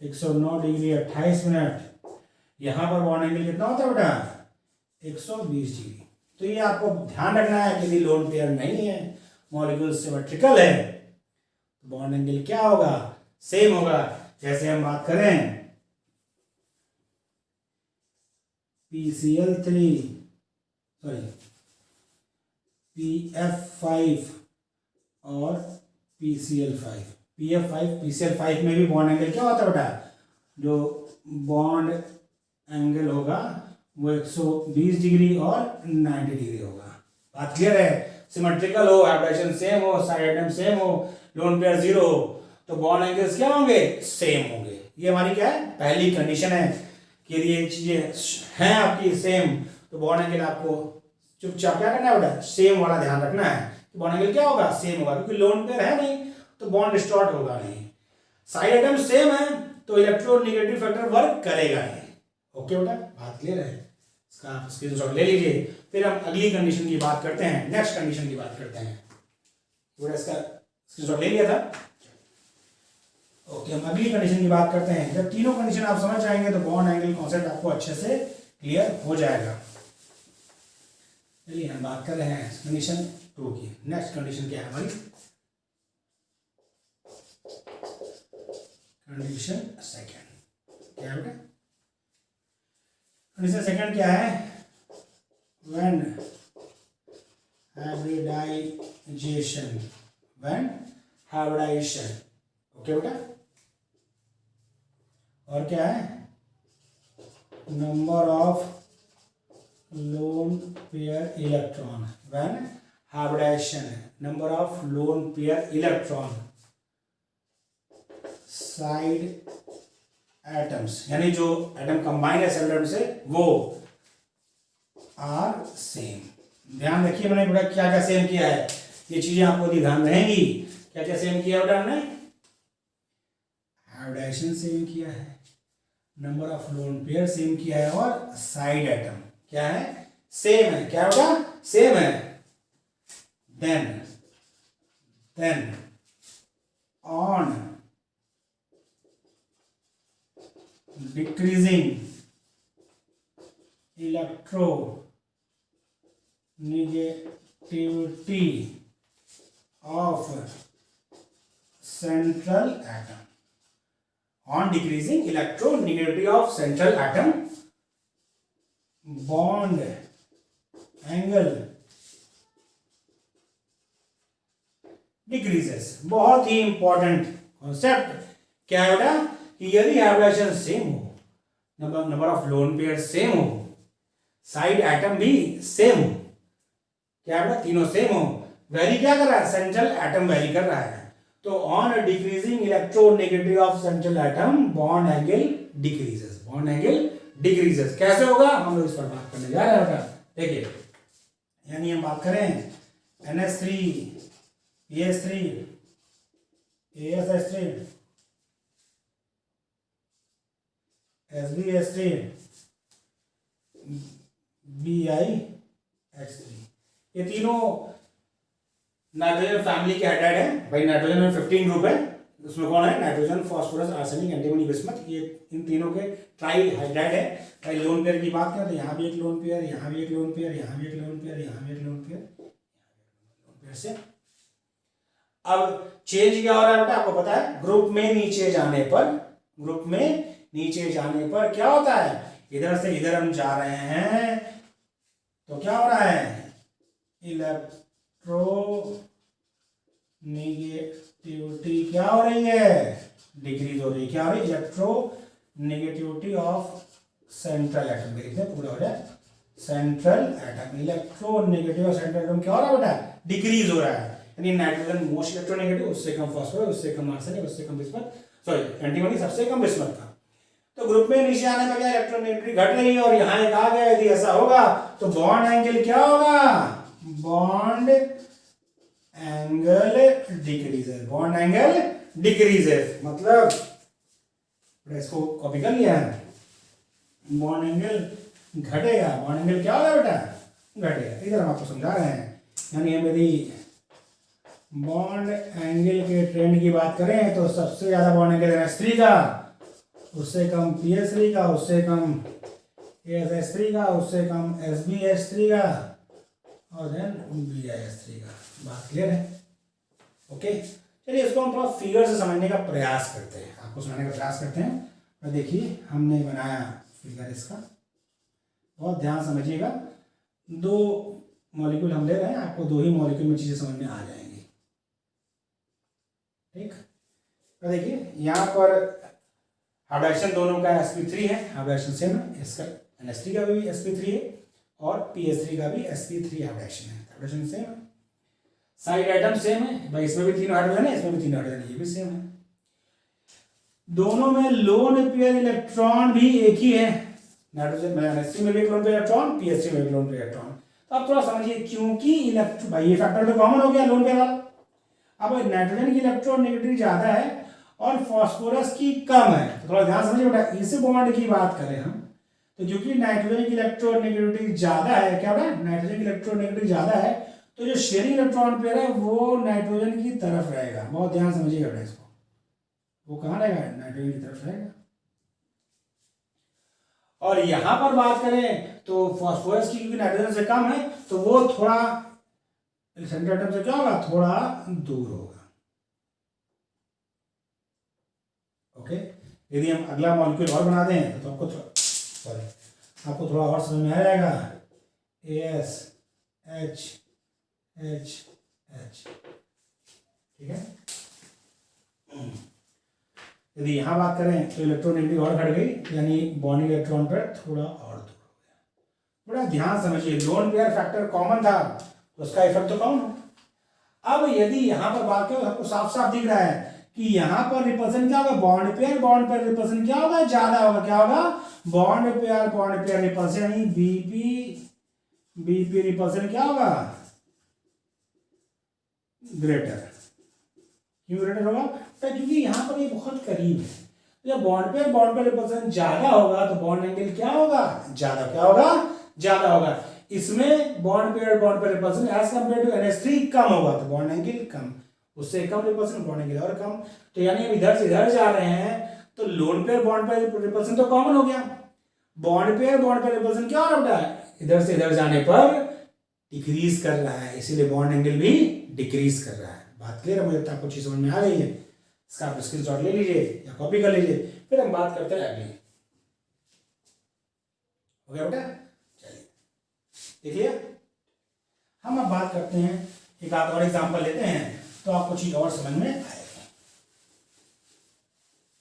Speaker 1: 109 डिग्री 28 मिनट। यहाँ पर बॉन्ड एंगल कितना होता है बेटा, 120 डिग्री। तो ये आपको ध्यान रखना है कि यदि लोन पेयर नहीं है, मॉलिक्यूल सिमेट्रिकल है, तो बॉन्ड एंगल क्या होगा, सेम होगा। जैसे हम बात करें PF5 और PCl5 में भी बॉन्ड एंगल क्या होता है बेटा, जो बॉन्ड एंगल होगा वो 120 डिग्री और 90 डिग्री होगा। बात क्लियर है, सिमेट्रिकल हो, हाइब्रिडेशन सेम हो, साइड एटम सेम हो, लोन पेयर 0 हो, तो बॉन्ड एंगल्स क्या होंगे, सेम होंगे। ये हमारी क्या है, पहली कंडीशन है कि यदि ये चीजें हैं आपकी सेम तो बॉन्ड एंगल आपको चुपचाप क्या करना है बेटा, सेम वाला ध्यान रखना है कि बॉन्ड एंगल क्या होगा, सेम होगा, क्योंकि लोन पेयर है नहीं तो बॉन्ड डिस्टॉर्ट होगा नहीं। साइड एटम सेम है तो इलेक्ट्रोनेगेटिव फैक्टर वर्क करेगा नहीं। ओके बेटा, बात क्लियर है, इसका आप स्क्रीनशॉट ले लीजिए। फिर हम अगली कंडीशन की बात करते हैं, नेक्स्ट कंडीशन की बात करते हैं। बेटा इसका स्क्रीनशॉट ले लिया था। ओके, हम अगली कंडीशन की बात करते हैं। जब तीनों कंडीशन आप समझ जाएंगे तो बॉन्ड एंगल कॉन्सेप्ट आपको अच्छे से क्लियर हो जाएगा। चलिए हम बात कर रहे हैं कंडीशन 2 की। नेक्स्ट कंडीशन क्या है हमारी, कंडीशन सेकंड क्या है बेटा, कंडीशन सेकंड क्या है, when hybridization, when hybridization. Okay बेटा, और क्या है, number of lone pair electron, when hybridization, number of lone pair electron side atoms, यानी जो एटम कंबाइन है सेल एटम से वो आर सेम। ध्यान रखिए मैंने बेटा क्या क्या सेम किया है, ये चीजें आपको ध्यान रहेंगी। क्या क्या सेम किया बेटा हमने, हाइब्रिडाइजेशन सेम किया है, number of lone pair same किया है, और साइड एटम क्या है, सेम है। क्या बेटा, सेम है। Then on decreasing electronegativity of central atom, on decreasing electronegativity of central atom, bond angle decreases। बहुत ही इंपॉर्टेंट कॉन्सेप्ट क्या है बेटा, कि यदि हाइब्रिडाइजेशन सेम हो, number of lone pair same हो, साइड एटम भी सेम हो, क्या बेटा, तीनों सेम हो, वैरी क्या कर रहा है, सेंट्रल एटम वैरी कर रहा है, तो on decreasing electronegativity of central atom bond angle decreases, bond angle decreases. कैसे होगा, हम लोग इस पर बात करने जा रहे हैं बेटा। देखिए, यानी हम बात करें NH3 PH3 ASH3 SbH3 BiH3, ये तीनों नाइट्रोजन फैमिली के हेड है भाई। नाइट्रोजन में 15 ग्रुप है, उसमें कौन है, nitrogen, phosphorus, arsenic, antimony, bismuth, ये इन तीनों के ट्राई हाइड्राइड है। भाई लोन पेयर की बात करें तो यहाँ भी एक लोन पेयर, यहाँ भी एक लोन पेयर, यहाँ भी एक लोन पेयर, यहाँ भी एक लोन पेयर, लोन पेयर से। अब चेंज क्या हो रहा है बेटा, आपको पता है, ग्रुप में नीचे जाने पर, ग्रुप में नीचे जाने पर क्या होता है, इधर से इधर हम जा रहे हैं तो क्या हो रहा है, इलेक्ट्रोनेगेटिविटी क्या हो रही है, डिक्रीज हो रही है। क्या हो रही है, इलेक्ट्रोनेगेटिविटी ऑफ सेंट्रल एटम, देखते पूरा हो जाए, central atom, electronegative of central atom क्या हो रहा है बेटा, डिक्रीज हो रहा है। यानी नाइट्रोजन मोस्ट इलेक्ट्रोनेगेटिव, उससे कम फास्फोरस, उससे कम आर्सेनिक, उससे कम बिस्मथ, सॉरी एंटीमनी सबसे कम बिस्मथ था। तो ग्रुप में नीचे आने पर क्या इलेक्ट्रोनेगेटिविटी घट रही है, और यहाँ एक आ गया, यदि ऐसा होगा तो बॉन्ड एंगल क्या होगा, bond angle decreases, bond angle decreases, मतलब इसको कॉपी कर लिया है, बॉन्ड एंगल घटेगा, बॉन्ड एंगल क्या होगा बेटा, घटेगा। इधर हम आपको समझा रहे हैं, यानी हम यदि बॉन्ड एंगल के ट्रेंड की बात करें तो सबसे ज्यादा बॉन्ड एंगल NH3 का, उससे कम PH3 का, उससे कम ASH3 का, उससे कम SbH3 का, और देन BiH3 का। बात क्लियर है, ओके। चलिए इसको हम थोड़ा फिगर से समझने का प्रयास करते हैं, आपको समझने का प्रयास करते हैं। और देखिए हमने बनाया फिगर इसका, बहुत ध्यान समझिएगा। 2 मॉलिक्यूल हम ले रहे हैं, आपको 2 ही मॉलिक्यूल में चीजें समझ में आ जाएंगी, ठीक। तो देखिए यहाँ पर हाइब्रिडाइजेशन दोनों का sp3 है, हाइब्रिडाइजेशन सेम है, इसका NH3 का भी sp3 है और PH3 का भी sp3 हाइब्रिडाइजेशन है, हाइब्रिडाइजेशन सेम है। साइड एटम सेम है भाई, इसमें भी 3 हाइड्रोजन है, इसमें भी 3 हाइड्रोजन है, ये भी सेम है। दोनों में लोन पेयर इलेक्ट्रॉन भी एक ही है, नाइट्रोजन में NH3 में भी एक लोन पेयर इलेक्ट्रॉन, PH3 में भी लोन पेयर इलेक्ट्रॉन। तो आप थोड़ा समझिए, क्योंकि इलेक्ट्रो भाई ये फैक्टर तो कॉमन हो गया लोन पेयर वाला। अब नाइट्रोजन की इलेक्ट्रोनेगेटिविटी ज्यादा है और फास्फोरस की कम है, तो थोड़ा ध्यान समझिए बेटा, इस बॉन्ड की बात करें हम, तो क्योंकि नाइट्रोजन की इलेक्ट्रोनेगेटिविटी ज्यादा है, क्या बेटा, नाइट्रोजन की इलेक्ट्रोनेगेटिविटी ज्यादा है, तो जो शेयरिंग इलेक्ट्रॉन पेयर है वो नाइट्रोजन की तरफ रहेगा। बहुत ध्यान समझिएगा बेटा इसको, वो कहाँ रहेगा, नाइट्रोजन की तरफ रहेगा। और यहां पर बात करें तो फास्फोरस की, क्योंकि नाइट्रोजन से कम है, तो वो थोड़ा सेंटर एटम से क्या होगा, थोड़ा दूर होगा। ओके, यदि हम अगला मॉलिक्यूल और बना दें तो आपको आपको थोड़ा और समझ में आ जाएगा। ASHHH, ठीक है। यदि यहाँ बात करें तो इलेक्ट्रोनेगेटिव और घट गई, यानी बॉन्डिंग इलेक्ट्रॉन पर थोड़ा और दूर हो गया। बड़ा ध्यान समझिए, लोन पेयर फैक्टर कॉमन था तो उसका इफेक्ट तो कॉमन। अब यदि यहाँ पर बात करें, आपको साफ साफ दिख रहा है कि यहाँ पर रिपल्सन क्या होगा, बॉन्ड पेयर रिपल्सन क्या होगा, ज्यादा होगा। क्या होगा, बॉन्ड पेयर रिपल्सन, यानी बीपी रिपल्सन क्या होगा, ग्रेटर। क्यों ग्रेटर होगा, क्योंकि यहाँ पर ये बहुत करीब है। जब बॉन्ड पेयर रिपल्सन ज्यादा होगा तो बॉन्ड एंगल क्या होगा, ज्यादा, क्या होगा, ज्यादा होगा। इसमें bond pair repulsion as compare to NH3 कम होगा, तो बॉन्ड एंगल कम, उससे कम रिपल्सन, बॉन्ड एंगल और कम। तो यानी हम इधर से इधर जा रहे हैं तो लोन पेयर रिपल्सन तो कॉमन हो गया, बॉन्ड पेयर रिपल्सन क्या हो रहा है, इधर से इधर जाने पर डिक्रीज कर रहा है, इसीलिए बॉन्ड एंगल भी डिक्रीज कर रहा है। बात क्लियर है, मुझे लगता है आपको चीज समझ में आ गई है। इसका आप स्क्रीनशॉट ले लीजिए या कॉपी कर लीजिए, फिर हम बात करते हैं अगली। हो गया बेटा, चलिए देख लिया। हम अब बात करते हैं, एक आध और एग्जांपल लेते हैं तो आपको चीज और समझ में आएगी।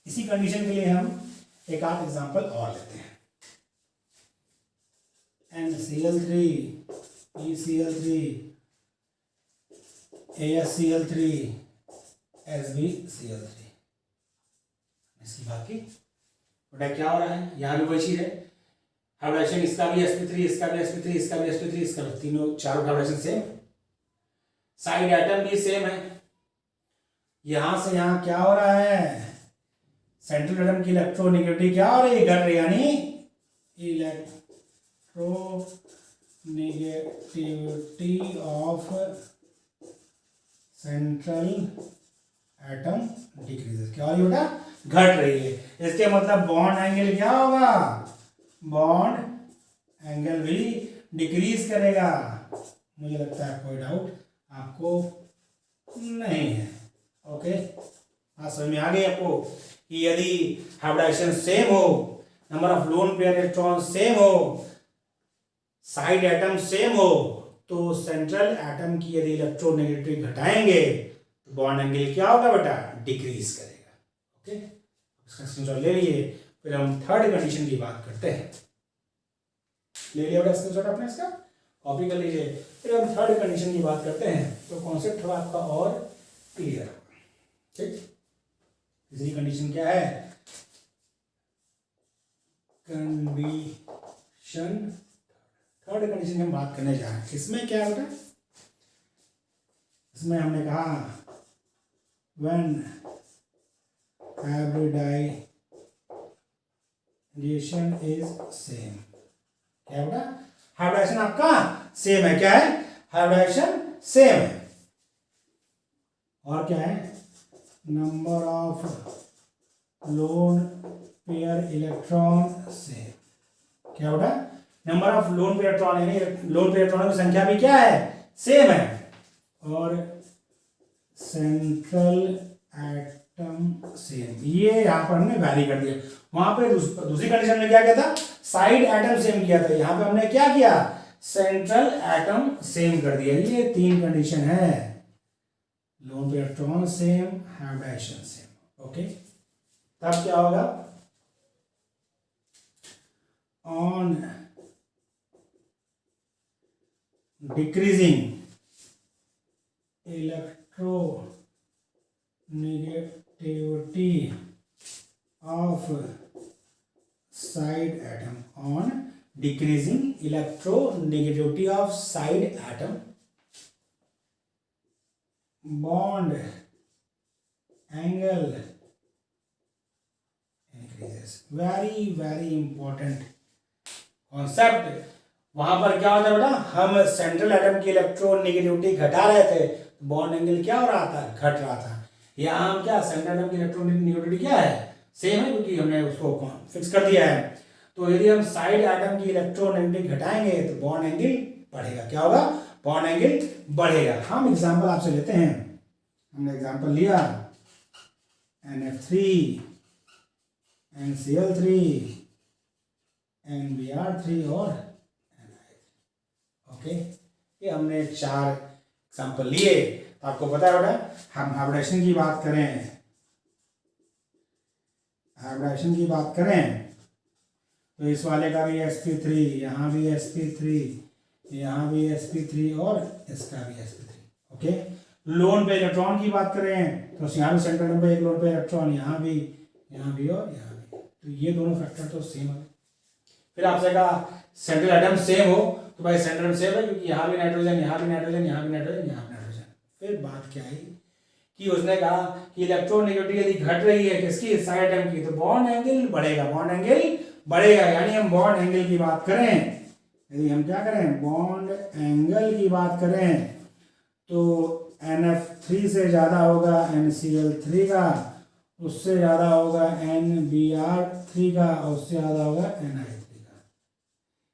Speaker 1: इसी कंडीशन के लिए हम एक आध एग्जांपल और लेते हैं। NCl3, ECl3, AsCl3, SbCl3, इसकी बात की बेटा क्या हो रहा है, यहां भी वही चीज है, हाइब्रिडेशन इसका भी sp3, इसका भी sp3, इसका भी sp3, इसका भी, तीनों चारों हाइब्रिडेशन सेम, साइड एटम भी सेम है। यहां से यहां क्या हो रहा है, सेंट्रल एटम की इलेक्ट्रोनेगेटिविटी क्या हो रही है, घट रही है, यानी electronegativity of central atom decreases, क्या हो रही है बेटा, घट रही है। इसके मतलब बॉन्ड एंगल क्या होगा, बॉन्ड एंगल भी डिक्रीज करेगा। मुझे लगता है कोई डाउट आपको नहीं है। ओके, हाँ समझ में आ गई आपको कि यदि हाइब्रिडेशन सेम हो, number of lone pair electron same हो, साइड एटम सेम हो, तो सेंट्रल एटम की यदि इलेक्ट्रोनेगेटिविटी घटाएंगे तो बॉन्ड एंगल क्या होगा बेटा, डिक्रीज करेगा। ओके, इसका स्क्रीनशॉट ले लिए, फिर हम थर्ड कंडीशन की बात करते हैं। ले लिया बेटा स्क्रीनशॉट आपने, इसका कॉपी कर लीजिए, फिर हम थर्ड कंडीशन की बात करते हैं, तो कॉन्सेप्ट थोड़ा आपका और क्लियर होगा। ठीक, तीसरी कंडीशन क्या है, कंडीशन थर्ड कंडीशन हम बात करने जा रहे हैं। इसमें क्या है बेटा, इसमें हमने कहा व्हेन हाइब्रिडाइजेशन इज सेम, क्या बेटा, हाइब्रिडाइजेशन आपका सेम है, क्या है, हाइब्रिडाइजेशन सेम है, और क्या है, number of lone pair electron same, क्या बेटा, number of lone pair electron, यानी लोन पेयर इलेक्ट्रॉन की संख्या भी क्या है, सेम है, और सेंट्रल एटम सेम, ये यहां पर हमने वैरी कर दिया। वहां पे दूसरी कंडीशन में क्या किया था, साइड एटम सेम किया था, यहां पे हमने क्या किया, सेंट्रल एटम सेम कर दिया। ये तीन कंडीशन है, lone pair electron same, hybridization same. Okay, तब क्या होगा, on decreasing electronegativity of side atom, on decreasing electronegativity of side atom, bond angle increases. Very very important concept. वहां पर क्या होता है बेटा, हम सेंट्रल एटम की इलेक्ट्रोनेगेटिविटी घटा रहे थे, बॉन्ड एंगल क्या हो रहा था, घट रहा था। यहाँ हम क्या, सेंट्रल एटम की इलेक्ट्रोनेगेटिविटी क्या है, सेम है, क्योंकि हमने उसको फिक्स कर दिया है। तो यदि हम साइड एटम की इलेक्ट्रोनेगेटिविटी घटाएंगे तो बॉन्ड एंगल बढ़ेगा। क्या होगा, बॉन्ड एंगल बढ़ेगा। हम एग्जांपल आपसे लेते हैं। हमने एग्जांपल लिया NF3, NCl3, NBr3 और NI3। ओके, ये हमने 4 एग्जांपल लिए। तो आपको पता है बेटा, हम हाइब्रिडेशन की बात करें, हाइब्रिडेशन की बात करें तो इस वाले का भी sp3, यहाँ भी sp3, यहाँ भी sp3 और इसका भी sp3। ओके, लोन पे इलेक्ट्रॉन की बात करें तो यहाँ भी सेंट्रल एटम पे एक लोन पे इलेक्ट्रॉन, यहाँ भी और यहाँ भी। तो ये दोनों फैक्टर तो सेम है। फिर आपसे कहा सेंट्रल एटम सेम हो, तो भाई सेंट्रल एटम सेम है, क्योंकि यहाँ भी नाइट्रोजन, यहाँ भी नाइट्रोजन, यहाँ भी नाइट्रोजन, यहाँ भी नाइट्रोजन। फिर बात क्या आई कि उसने कहा कि इलेक्ट्रोनेगेटिविटी यदि घट रही है किसकी, साइड एटम की, तो बॉन्ड एंगल बढ़ेगा, बॉन्ड एंगल बढ़ेगा। यानी हम बॉन्ड एंगल की बात करें, यदि हम क्या करें, बॉन्ड एंगल की बात करें तो NF3 से ज्यादा होगा NCl3 का, उससे ज्यादा होगा NBr3 का, और उससे ज्यादा होगा NI3 का।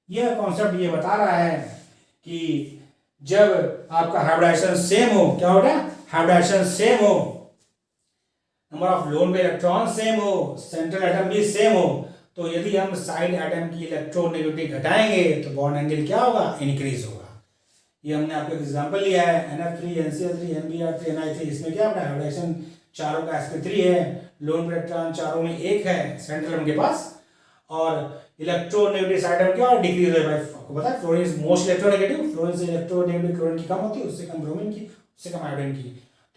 Speaker 1: यह कॉन्सेप्ट ये बता रहा है कि जब आपका हाइब्रिडेशन सेम हो, क्या होगा, हाइब्रिडेशन सेम हो, नंबर ऑफ लोन पे इलेक्ट्रॉन सेम हो, सेंट्रल एटम भी सेम हो, तो यदि हम साइड एटम की इलेक्ट्रोनेगेटिविटी घटाएंगे तो बॉन्ड एंगल क्या होगा, इंक्रीज होगा। ये हमने आपको एग्जांपल लिया है NF3, NCl3, NBr3, NI3। इसमें क्या है, हाइब्रिडेशन चारों का sp3 है, लोन पे इलेक्ट्रॉन चारों में एक है सेंट्रल एटम के पास, और इलेक्ट्रोनेगेटिव साइड एटम क्या और डिक्रीज है। भाई आपको पता है fluorine is most electronegative, fluorine से इलेक्ट्रोनेगेटिव क्लोरीन की कम होती है, उससे कम ब्रोमीन की, उससे कम आयोडीन की।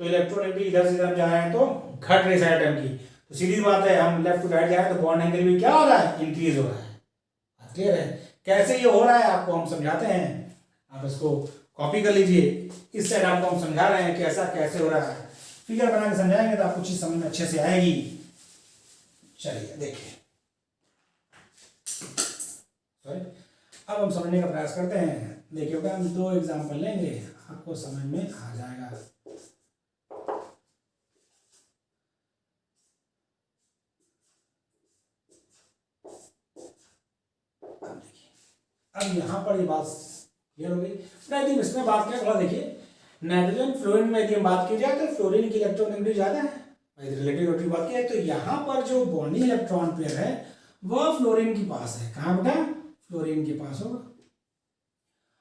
Speaker 1: तो इलेक्ट्रोनेगेटिव इधर से इधर जा रहे हैं तो घट रही साइड एटम की, तो सीधी बात है हम लेफ्ट टू राइट जा रहे हैं तो बॉन्ड एंगल भी क्या हो रहा है, इंक्रीज हो रहा है। क्लियर है, कैसे ये हो रहा है आपको हम समझाते हैं, आप इसको कॉपी कर लीजिए। इस साइड आपको हम समझा रहे हैं कि ऐसा कैसे हो रहा है, फिगर बना के समझाएंगे तो आपको चीज समझ में अच्छे से आएगी। चलिए देखिए, अब हम समझने का प्रयास करते हैं। देखिए हम 2 एग्जांपल लेंगे, आपको समझ में आ जाएगा। अब यहाँ पर ये बात क्लियर हो गई। इसमें बात क्या, थोड़ा देखिए, नाइट्रोजन फ्लोरीन में यदि हम बात की जाए तो फ्लोरीन की इलेक्ट्रोनेगेटिविटी ज्यादा है, रिलेटिव बात की है, तो यहाँ पर जो बॉन्डिंग इलेक्ट्रॉन पेयर है वह फ्लोरीन के पास है। कहाँ बेटा, फ्लोरीन के पास होगा।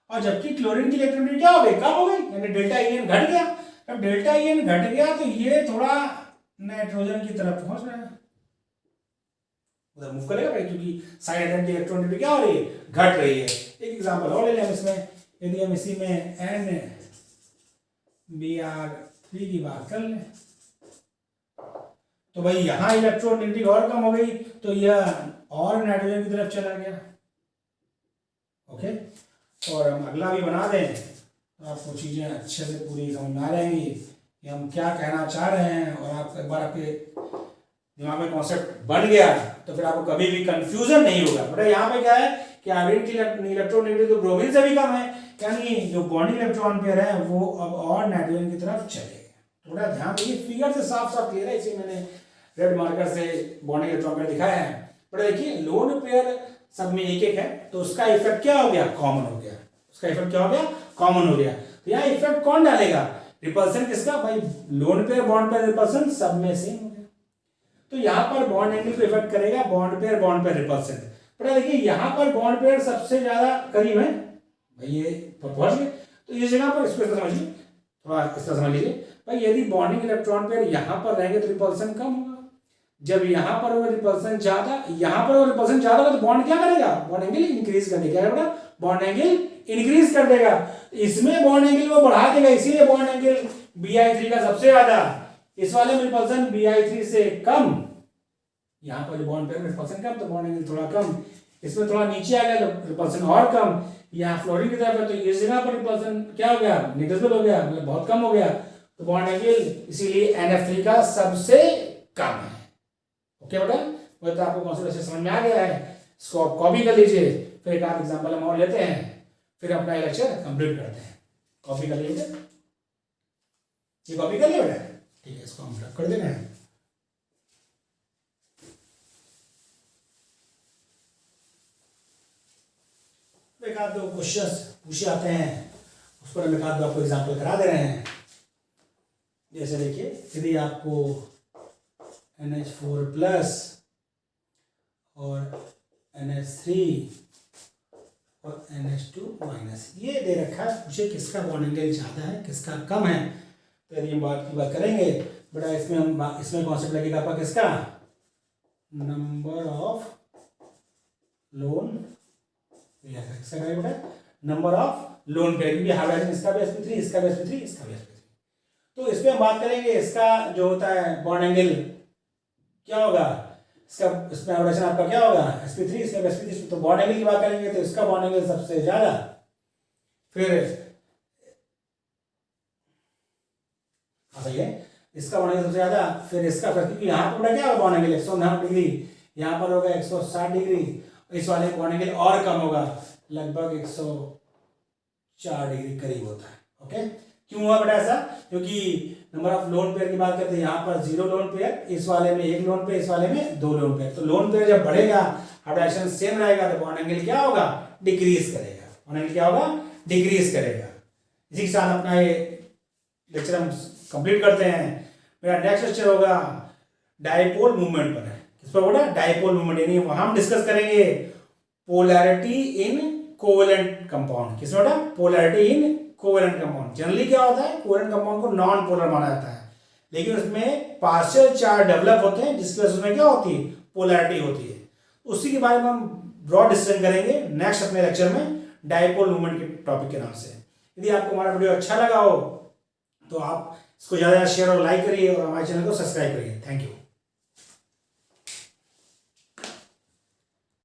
Speaker 1: और जबकि क्लोरीन की इलेक्ट्रोनेगेटिविटी क्या हो गई, कम हो गई, यानी डेल्टा EN घट गया। अब डेल्टा EN घट गया तो ये थोड़ा नाइट्रोजन की तरफ पहुंच रहा है, उधर मूव करेगा भाई, क्योंकि साइड एटम की इलेक्ट्रोनेगेटिविटी क्या हो रही है, घट रही है। एक एग्जांपल और ले लें इसमें, यदि हम इसी में NBr3 की बात कर लें तो भाई यहाँ इलेक्ट्रोनेगेटिविटी और कम हो गई, तो यह और नाइट्रोजन की तरफ चला गया। ओके, और हम अगला भी बना दें तो आपको चीजें अच्छे से पूरी समझ में आ जाएंगी कि हम क्या कहना चाह रहे हैं, और आप एक बार आपके दिमाग में कॉन्सेप्ट बन गया तो फिर आपको कभी भी कंफ्यूजन नहीं होगा। बेटा यहाँ पे क्या है कि आयोडीन की इलेक्ट्रोनेगेटिविटी तो ब्रोमीन से भी कम है, यानी जो बॉन्डिंग इलेक्ट्रॉन पेयर है वो अब और नाइट्रोजन की तरफ चले गए। थोड़ा ध्यान दीजिए, फिगर से साफ साफ क्लियर है, इसे मैंने रेड मार्कर से बॉन्डिंग इलेक्ट्रॉन पेयर दिखाया है। बेटा देखिए, लोन पेयर सब में एक एक है, तो उसका इफेक्ट क्या हो गया, कॉमन हो गया। उसका इफेक्ट क्या हो गया, कॉमन हो गया। तो यहाँ इफेक्ट कौन डालेगा, रिपल्सन किसका, भाई loan pair bond pair repulsion सब में सेम हो गया, तो यहाँ पर बॉन्ड एंगल को इफेक्ट करेगा बॉन्ड पेयर रिपल्सन। बेटा देखिए यहाँ पर बॉन्ड पेयर सबसे ज्यादा करीब है, भाई ये पहुंच गए, तो इस जगह पर इसको समझिए, थोड़ा इस तरह समझ लीजिए भाई, यदि बॉन्डिंग इलेक्ट्रॉन पेयर यहाँ पर रहेंगे तो रिपल्सन कम होगा, जब यहाँ पर होगा रिपल्सन ज्यादा, यहाँ पर होगा रिपल्सन ज्यादा होगा तो बॉन्ड क्या करेगा, बॉन्ड एंगल इंक्रीज कर देगा। क्या बेटा, बॉन्ड एंगल इंक्रीज कर देगा, इसमें बॉन्ड एंगल वो बढ़ा देगा, इसीलिए बॉन्ड एंगल Bi3 का सबसे ज्यादा, इस वाले में रिपल्सन Bi3 से कम, यहाँ पर बॉन्ड पेयर में रिपल्सन कम तो बॉन्ड एंगल थोड़ा कम, इसमें थोड़ा नीचे आ गया तो रिपल्सन और कम, यहाँ फ्लोरीन की तरफ है तो इस जगह पर रिपल्सन क्या हो गया, नेग्लिजिबल हो गया, मतलब बहुत कम हो गया, तो बॉन्ड एंगल इसीलिए NF3 का सबसे कम है। ओके बेटा, वो तो आपको कॉन्सेप्ट अच्छे समझ में आ गया है, इसको आप कॉपी कर लीजिए, फिर एक आप एग्जाम्पल हम और लेते हैं, फिर अपना लेक्चर कंप्लीट करते हैं। कॉपी कर लीजिए, ये कॉपी कर लिया बेटा, ठीक है, इसको हम रख कर देना है। एक आध दो क्वेश्चंस पूछे आते हैं, उस पर हम एक आध दो आपको एग्जाम्पल करा दे रहे हैं। जैसे देखिए, यदि आपको NH4 प्लस और NH3 और NH2 माइनस ये दे रखा है, पूछे किसका बॉन्ड एंगल ज़्यादा है किसका कम है, तो यदि हम बात करेंगे बेटा, इसमें कॉन्सेप्ट लगेगा आपका किसका, नंबर ऑफ लोन पेयर, किसका करेंगे बेटा, नंबर ऑफ लोन पेयर, क्योंकि हाइड्रोजन इसका भी sp3, इसका भी sp3, इसका भी sp3, तो इस पे हम बात करेंगे, इसका जो होता है बॉन्ड एंगल क्या होगा, इसमें हाइड्रोजन आपका क्या होगा sp3, इसमें sp3, तो बॉन्ड एंगल की बात करेंगे तो इसका बॉन्ड एंगल सबसे ज्यादा, फिर सही है, इसका बॉन्ड एंगल सबसे ज्यादा, फिर इसका, क्योंकि यहाँ पर क्या होगा बॉन्ड एंगल 190 डिग्री, यहाँ पर होगा 160 डिग्री, इस वाले बॉन्ड एंगल और कम होगा, लगभग 104 डिग्री करीब होता है। ओके, क्यों हुआ बेटा ऐसा, क्योंकि नंबर ऑफ लोन पेयर की बात करते हैं, यहाँ पर 0 लोन पेयर, इस वाले में 1 लोन पेयर, इस वाले में 2 लोन पेयर, तो लोन पेयर जब बढ़ेगा हाइड्रोजन सेम रहेगा तो बॉन्ड एंगल क्या होगा, डिक्रीज करेगा, बॉन्ड एंगल क्या होगा, डिक्रीज करेगा। इसी के साथ अपना ये लेक्चर हम कंप्लीट करते हैं। मेरा नेक्स्ट लेक्चर होगा डाइपोल मूवमेंट पर, किस पर होगा, डाइपोल मूवमेंट, यानी वहां हम डिस्कस करेंगे पोलैरिटी इन कोवेलेंट कंपाउंड, किस बेटा, पोलैरिटी इन कोवेलेंट कंपाउंड। जनरली क्या होता है, कोवेलेंट कंपाउंड को नॉन पोलर माना जाता है, लेकिन उसमें पार्शियल चार्ज डेवलप होते हैं जिसकी वजह से उसमें क्या होती है, पोलैरिटी होती है। उसी के बारे में हम ब्रॉड डिस्कशन करेंगे नेक्स्ट अपने लेक्चर में, डाइपोल मूवमेंट के टॉपिक के नाम से। यदि आपको हमारा वीडियो अच्छा लगा हो तो आप इसको ज़्यादा शेयर और लाइक करिए और हमारे चैनल को सब्सक्राइब करिए। Thank you.